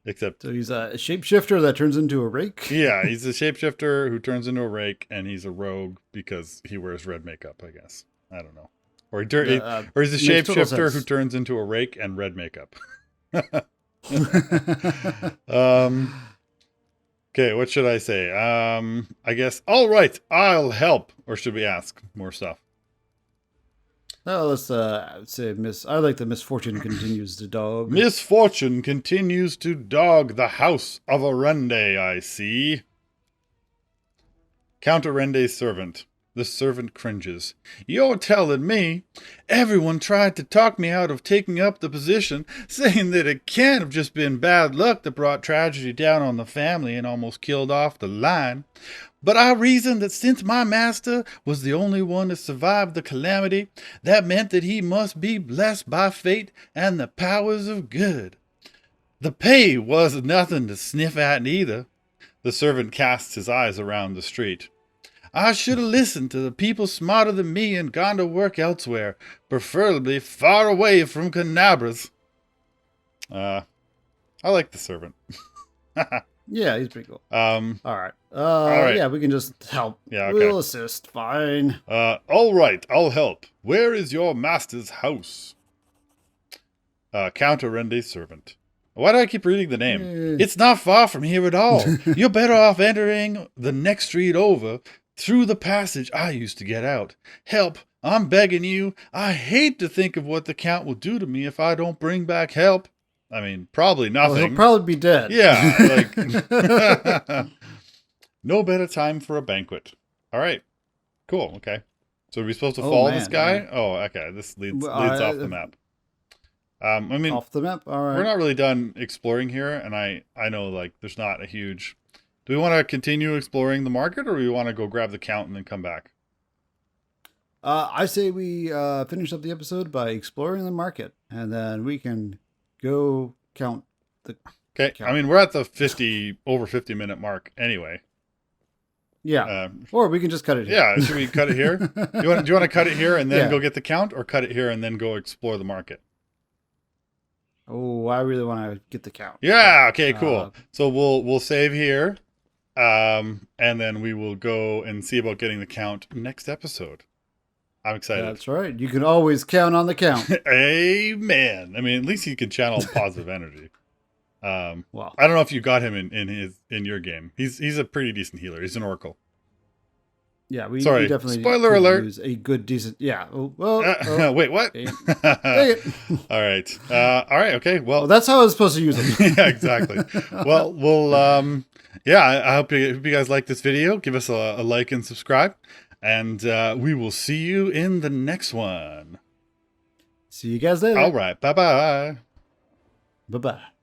Except, so he's a shapeshifter that turns into a rake? Yeah, he's a shapeshifter who turns into a rake, and he's a rogue because he wears red makeup, I guess. I don't know. Or he's a shapeshifter who turns into a rake and red makeup. Okay, what should I say? I guess, all right, I'll help. Or should we ask more stuff? Oh, let's say I like the misfortune continues to dog. Misfortune continues to dog the house of Arende, I see. Count Arende's servant. The servant cringes. You're telling me everyone tried to talk me out of taking up the position, saying that it can't have just been bad luck that brought tragedy down on the family and almost killed off the line. But I reasoned that since my master was the only one to survive the calamity, that meant that he must be blessed by fate and the powers of good. The pay was nothing to sniff at neither. The servant casts his eyes around the street. I should have listened to the people smarter than me and gone to work elsewhere, preferably far away from Canabras. I like the servant. Yeah, he's pretty cool. All right. Yeah, we can just help. Yeah, okay. We'll assist. Fine. All right, I'll help. Where is your master's house? Count Arende's servant. Why do I keep reading the name? It's not far from here at all. You're better off entering the next street over, through the passage I used to get out. Help, I'm begging you. I hate to think of what the Count will do to me if I don't bring back help. I mean, probably nothing. Well, he'll probably be dead. Yeah, like... No better time for a banquet. All right, cool, okay. So are we supposed to follow this guy? Man. Oh, okay, this leads off the map. I mean... Off the map? All right. We're not really done exploring here, and I know, like, there's not a huge... Do we want to continue exploring the market, or do we want to go grab the Count and then come back? I say we finish up the episode by exploring the market, and then we can go count the... Okay, count. I mean, we're at the over 50 minute mark anyway. Yeah, or we can just cut it here. Yeah, should we cut it here? Do you want to cut it here and then go get the Count, or cut it here and then go explore the market? Oh, I really want to get the Count. Yeah, okay, cool. So we'll save here. And then we will go and see about getting the Count next episode. I'm excited. That's right. You can always count on the Count. Amen. I mean, at least he can channel positive energy. Well, I don't know if you got him in your game. He's a pretty decent healer. He's an Oracle. Yeah, we definitely spoiler alert. Use a good decent. Yeah. Wait, what? Dang it. All right. All right. Okay. Well, that's how I was supposed to use it. Yeah, exactly. Well, we'll. Yeah, I hope you guys like this video. Give us a like and subscribe, and we will see you in the next one. See you guys later. All right. Bye-bye. Bye-bye.